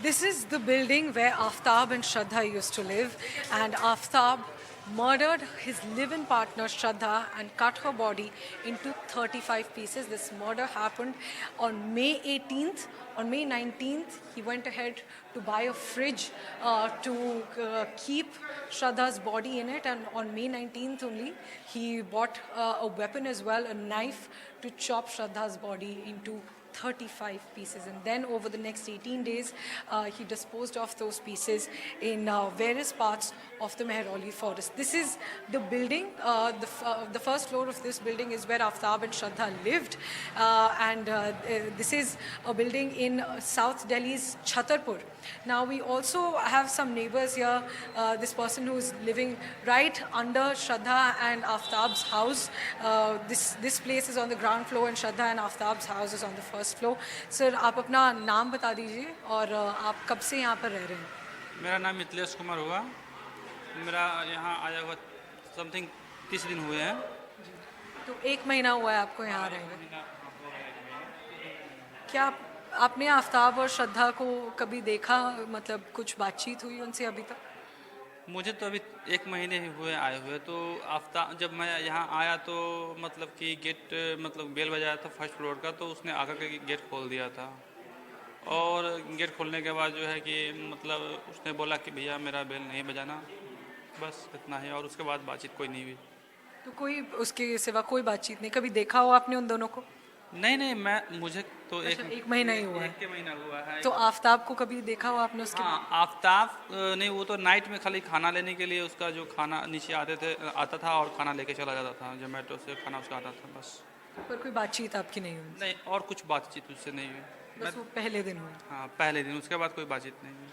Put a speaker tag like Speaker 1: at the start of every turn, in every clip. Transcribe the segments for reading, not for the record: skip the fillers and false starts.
Speaker 1: This is the building where Aftab and Shraddha used to live, and Aftab murdered his live-in partner Shraddha and cut her body into 35 pieces. This murder happened on May 18th. On May 19th, he went ahead to buy a fridge to keep Shraddha's body in it, and on May 19th only, he bought a weapon as well, a knife, to chop Shraddha's body into 35 pieces, and then over the next 18 days he disposed of those pieces in various parts of the Mehrauli forest. This is the building, the first floor of this building is where Aftab and Shraddha lived, and this is a building in South Delhi's Chhatarpur. Now we also have some neighbors here, this person who is living right under Shraddha and Aftab's house. This place is on the ground floor and Shraddha and Aftab's house is on the first flow sir आप अपना नाम बता दीजिए और आप कब से यहाँ पर रह रहे हैं?
Speaker 2: मेरा नाम मिथिलेश कुमार हुआ। मेरा यहाँ आया हुआ समथिंग 30 दिन हुए हैं।
Speaker 1: तो 1 महीना हुआ है आपको यहाँ रहने। क्या आपने आफ्ताब और श्रद्धा को कभी देखा, मतलब कुछ बातचीत हुई उनसे अभी तक?
Speaker 2: मुझे तो अभी 1 महीने ही हुए आए हुए। तो आफ्ताब जब मैं यहाँ आया तो मतलब कि गेट मतलब बेल बजाया था फर्स्ट फ्लोर का, तो उसने आकर के गेट खोल दिया था, और गेट खोलने के बाद जो है कि मतलब उसने बोला कि भैया मेरा बेल नहीं बजाना, बस इतना ही, और उसके बाद बातचीत कोई नहीं हुई।
Speaker 1: तो कोई उसके सिवा कोई बातचीत नहीं? कभी देखा हो आपने उन दोनों को?
Speaker 2: नहीं, मुझे तो
Speaker 1: अच्छा, 1 महीना ही हुआ है।
Speaker 2: 1 महीना हुआ है।
Speaker 1: तो आफ्ताब को कभी देखा हो आपने उसके?
Speaker 2: हाँ, आफ्ताब नहीं, वो तो नाइट में खाली खाना लेने के लिए उसका जो खाना नीचे आता था और खाना लेके चला जाता था, जोमेटो से खाना उसका आता था बस।
Speaker 1: पर कोई बातचीत आपकी नहीं हुई?
Speaker 2: नहीं, और कुछ बातचीत उससे नहीं हुई,
Speaker 1: बस वो पहले दिन हुई?
Speaker 2: हाँ, पहले दिन, उसके बाद कोई बातचीत नहीं हुई।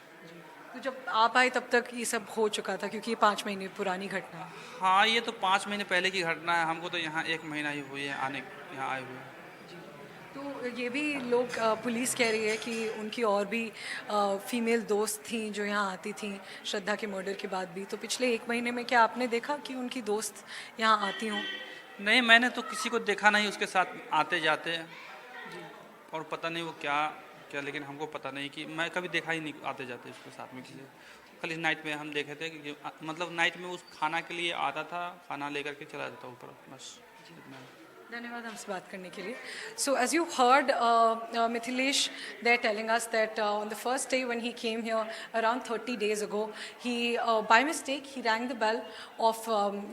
Speaker 1: तो जब आप आए तब तक ये सब हो चुका था, क्योंकि ये 5 महीने पुरानी घटना है।
Speaker 2: हाँ, ये तो 5 महीने पहले की घटना है। हमको तो यहाँ 1 महीना ही हुई है यहाँ आए हुए।
Speaker 1: तो ये भी लोग, पुलिस कह रही है कि उनकी और भी फीमेल दोस्त थी जो यहाँ आती थी श्रद्धा के मर्डर के बाद भी। तो पिछले 1 महीने में क्या आपने देखा कि उनकी दोस्त यहाँ आती हों?
Speaker 2: नहीं, मैंने तो किसी को देखा नहीं उसके साथ आते जाते, और पता नहीं वो क्या, लेकिन हमको पता नहीं कि मैं कभी देखा ही नहीं आते जाते उसके साथ में किसी। खाली नाइट में हम देखे थे कि मतलब नाइट में उस खाना के लिए आता था, खाना लेकर के चला जाता ऊपर, बस।
Speaker 1: धन्यवाद हमसे बात करने के लिए। So as you heard, Mithilesh, they're telling us that on the first day when he came here around 30 days ago, he by mistake he rang the bell of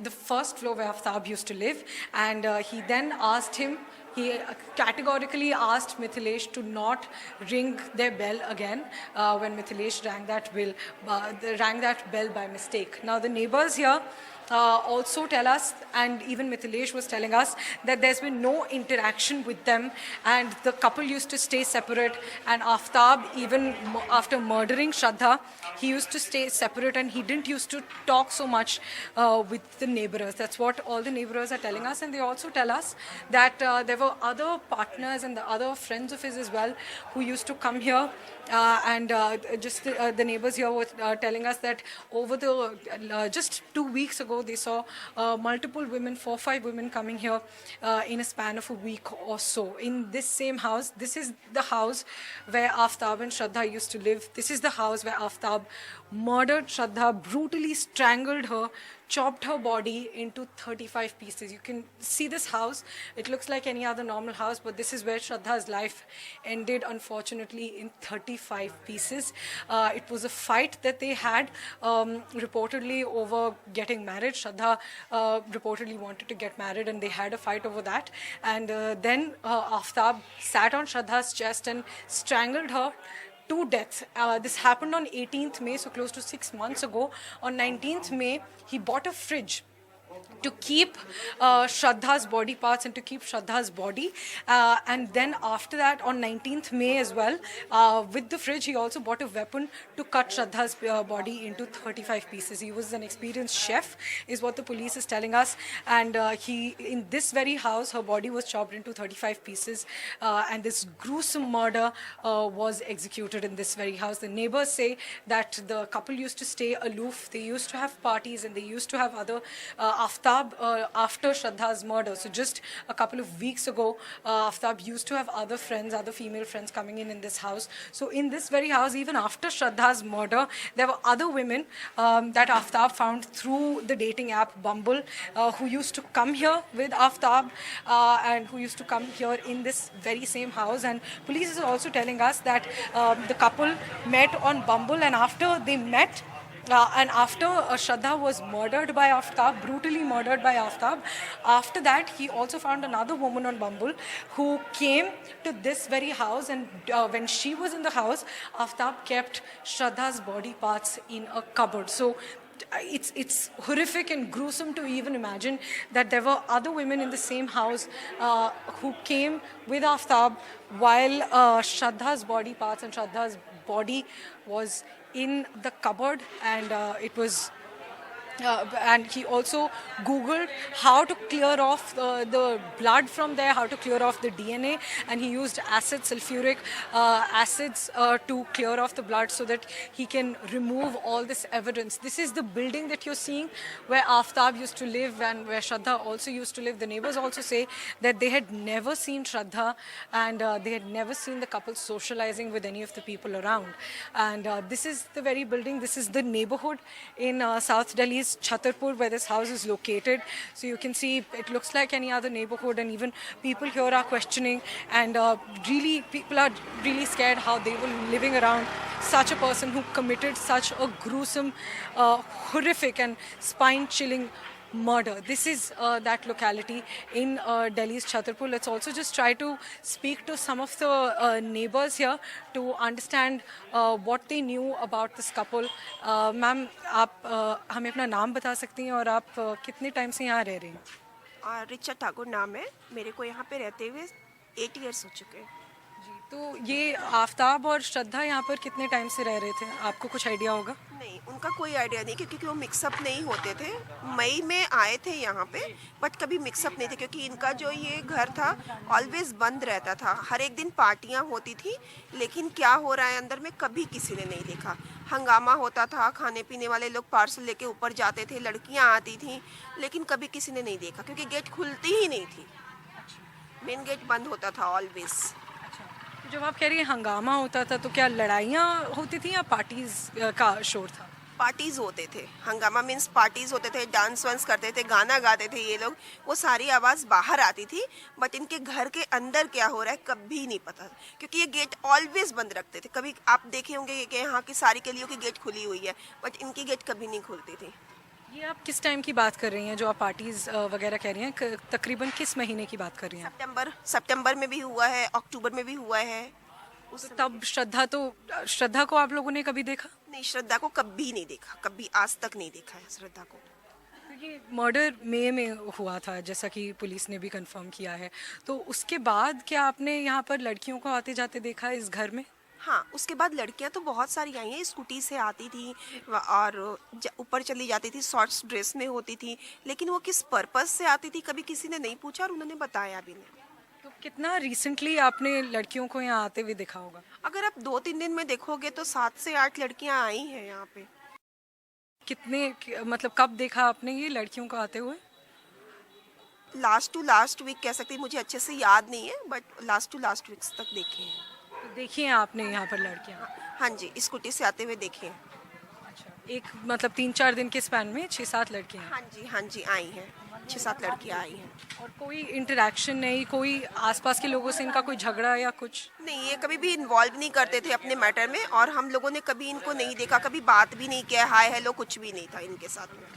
Speaker 1: the first floor where Aftab used to live, and he then asked him. He categorically asked Mithilesh to not ring their bell again when Mithilesh rang that bell by mistake. Now the neighbors here also tell us, and even Mithilesh was telling us, that there's been no interaction with them, and the couple used to stay separate, and Aftab, even after murdering Shraddha, he used to stay separate, and he didn't used to talk so much with the neighbors. That's what all the neighbors are telling us, and they also tell us that there were other partners and the other friends of his as well who used to come here, and just the neighbors here were telling us that over the just 2 weeks ago they saw multiple women, 4-5 women coming here in a span of a week or so in this same house. This is the house where Aftab and Shraddha used to live. This is the house where Aftab murdered Shraddha, brutally strangled her, chopped her body into 35 pieces. You can see this house. It looks like any other normal house, but this is where Shraddha's life ended, unfortunately, in 35 pieces. It was a fight that they had, reportedly over getting married. Shraddha reportedly wanted to get married, and they had a fight over that. And then Aftab sat on Shraddha's chest and strangled her to death. This happened on 18th May, so close to 6 months ago. On 19th May, he bought a fridge to keep Shraddha's body parts and to keep Shraddha's body. And then after that, on 19th May as well, with the fridge, he also bought a weapon to cut Shraddha's body into 35 pieces. He was an experienced chef, is what the police is telling us. And in this very house, her body was chopped into 35 pieces. And this gruesome murder was executed in this very house. The neighbors say that the couple used to stay aloof. They used to have parties and they used to have Aftab, after Shraddha's murder, so just a couple of weeks ago, Aftab used to have other friends, other female friends coming in this house. So in this very house, even after Shraddha's murder, there were other women that Aftab found through the dating app Bumble, who used to come here with Aftab and who used to come here in this very same house. And police is also telling us that the couple met on Bumble, and after they met, and after Shraddha was murdered by Aftab, brutally murdered by Aftab, after that he also found another woman on Bumble who came to this very house, and when she was in the house, Aftab kept Shraddha's body parts in a cupboard. So it's horrific and gruesome to even imagine that there were other women in the same house who came with Aftab while Shraddha's body parts and Shraddha's body was in the cupboard, and it was and he also Googled how to clear off the blood from there, how to clear off the DNA, and he used sulfuric acids to clear off the blood so that he can remove all this evidence. This is the building that you're seeing where Aftab used to live and where Shraddha also used to live. The neighbors also say that they had never seen Shraddha, and they had never seen the couple socializing with any of the people around. And this is the very building, this is the neighborhood in South Delhi's Chhatarpur where this house is located. So you can see it looks like any other neighborhood, and even people here are questioning, and really people are really scared how they were living around such a person who committed such a gruesome, horrific and spine-chilling murder. This is that locality in Delhi's Chhatarpur. Let's also just try to speak to some of the neighbors here to understand what they knew about this couple. Ma'am, आप हमें अपना नाम बता सकती हैं और आप कितने टाइम से यहाँ रह रही हैं?
Speaker 3: रिचा ठाकुर नाम है मेरे को। यहाँ पे रहते हुए 8 इयर्स हो चुके हैं।
Speaker 1: जी, तो ये आफ्ताब और श्रद्धा यहाँ पर कितने टाइम से रह रहे थे? आपको कुछ आइडिया होगा?
Speaker 3: नहीं, उनका कोई आइडिया नहीं, क्योंकि वो मिक्सअप नहीं होते थे। मई में आए थे यहाँ पे, बट कभी मिक्सअप नहीं थे, क्योंकि इनका जो ये घर था ऑलवेज बंद रहता था। हर एक दिन पार्टियाँ होती थी, लेकिन क्या हो रहा है अंदर में कभी किसी ने नहीं देखा। हंगामा होता था, खाने पीने वाले लोग पार्सल लेके ऊपर जाते थे, लड़कियाँ आती थी, लेकिन कभी किसी ने नहीं देखा, क्योंकि गेट खुलती ही नहीं थी। मेन गेट बंद होता था ऑलवेज।
Speaker 1: जब आप कह रही हैं हंगामा होता था, तो क्या लड़ाइयाँ होती थी या पार्टीज का शोर था?
Speaker 3: पार्टीज होते थे। हंगामा मीन्स पार्टीज होते थे, डांस वांस करते थे, गाना गाते थे ये लोग। वो सारी आवाज़ बाहर आती थी, बट इनके घर के अंदर क्या हो रहा है कभी नहीं पता, क्योंकि ये गेट ऑलवेज बंद रखते थे। कभी आप देखे होंगे कि यहाँ की सारी गलियों की गेट खुली हुई है, बट इनकी गेट कभी नहीं खुलती थी।
Speaker 1: ये आप किस टाइम की बात कर रही हैं जो आप पार्टीज वगैरह कह रही हैं? तकरीबन किस महीने की बात कर रही हैं?
Speaker 3: सितंबर में भी हुआ है, अक्टूबर में भी हुआ है।
Speaker 1: तो तब श्रद्धा को आप लोगों ने कभी देखा?
Speaker 3: नहीं, श्रद्धा को कभी नहीं देखा, कभी आज तक नहीं देखा है श्रद्धा को।
Speaker 1: ये मर्डर मई में हुआ था, जैसा कि पुलिस ने भी कंफर्म किया है। तो उसके बाद क्या आपने यहाँ पर लड़कियों को आते जाते देखा इस घर में?
Speaker 3: हाँ, उसके बाद लड़कियां तो बहुत सारी आई हैं। स्कूटी से आती थी और ऊपर चली जाती थी, शॉर्ट्स ड्रेस में होती थी, लेकिन वो किस पर्पस से आती थी कभी किसी ने नहीं पूछा और उन्होंने बताया भी नहीं।
Speaker 1: तो कितना रिसेंटली आपने लड़कियों को यहाँ आते हुए देखा होगा?
Speaker 3: अगर आप 2-3 दिन में देखोगे तो 7 से 8 लड़कियां आई हैं यहाँ पे।
Speaker 1: कितने, मतलब कब देखा आपने ये लड़कियों को आते हुए?
Speaker 3: लास्ट टू लास्ट वीक कह सकती, मुझे अच्छे से याद नहीं है, but last to last weeks तक देखे हैं।
Speaker 1: तो देखी हैं आपने यहाँ पर लड़कियाँ?
Speaker 3: हाँ जी, स्कूटी से आते हुए देखे हैं।
Speaker 1: अच्छा, एक मतलब 3-4 दिन के स्पैन में 6-7 लड़कियाँ?
Speaker 3: हाँ जी आई हैं, 6-7 लड़कियाँ आई हैं।
Speaker 1: और कोई इंटरेक्शन नहीं, कोई आसपास के लोगों से इनका कोई झगड़ा या कुछ
Speaker 3: नहीं? ये कभी भी इन्वॉल्व नहीं करते थे अपने मैटर में, और हम लोगों ने कभी इनको नहीं देखा, कभी बात भी नहीं किया, हाय हेलो कुछ भी नहीं था इनके साथ में।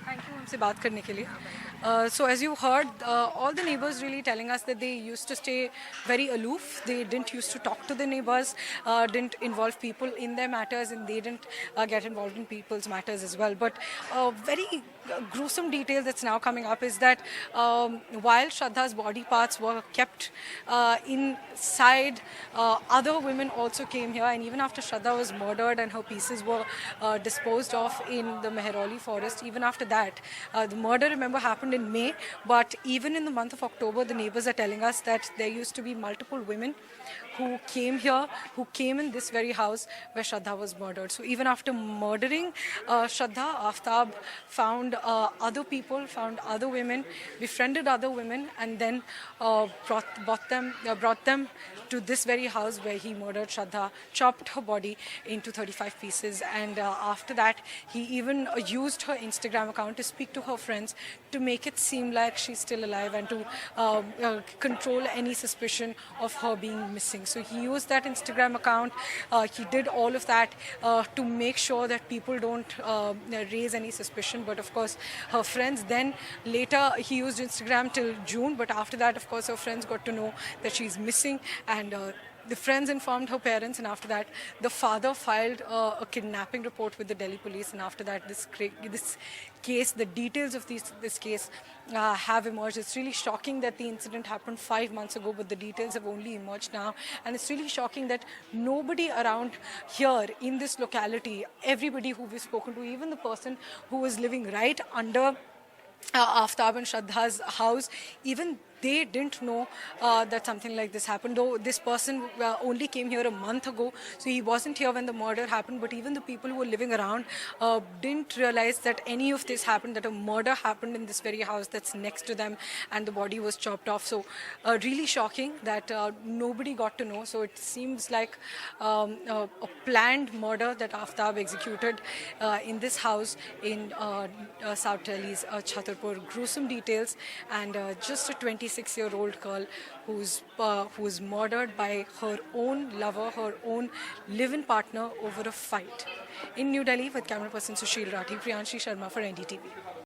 Speaker 1: थैंक यू हमसे बात करने के लिए। So as you heard, all the neighbors really telling us that they used to stay very aloof. They didn't used to talk to the neighbors, didn't involve people in their matters, and they didn't get involved in people's matters as well. But very gruesome detail that's now coming up is that while Shraddha's body parts were kept inside, other women also came here, and even after Shraddha was murdered and her pieces were disposed of in the Mehrauli forest, even after that, the murder, remember, happened in May, but even in the month of October, the neighbors are telling us that there used to be multiple women who came here, who came in this very house where Shraddha was murdered. So even after murdering Shraddha, Aftab found other people, found other women, befriended other women, and then brought them to this very house where he murdered Shraddha, chopped her body into 35 pieces, and after that he even used her Instagram account to speak to her friends to make it seem like she's still alive and to control any suspicion of her being missing. So he used that Instagram account. He did all of that to make sure that people don't raise any suspicion. But of course, her friends then later he used Instagram till June. But after that, of course, her friends got to know that she's missing, and the friends informed her parents, and after that the father filed a kidnapping report with the Delhi police, and after that this case, the details of this case have emerged. It's really shocking that the incident happened 5 months ago, but the details have only emerged now, and it's really shocking that nobody around here in this locality, everybody who we've spoken to, even the person who was living right under Aftab and Shraddha's house, even they didn't know that something like this happened. Though this person only came here a month ago, so he wasn't here when the murder happened, but even the people who were living around didn't realize that any of this happened, that a murder happened in this very house that's next to them, and the body was chopped off. So really shocking that nobody got to know. So it seems like a planned murder that Aftab executed in this house in South Delhi's Chhatarpur. Gruesome details, and just a 26-year-old girl who's murdered by her own lover, her own live-in partner over a fight. In New Delhi, with camera person Sushil Rathi, Priyanshi Sharma for NDTV.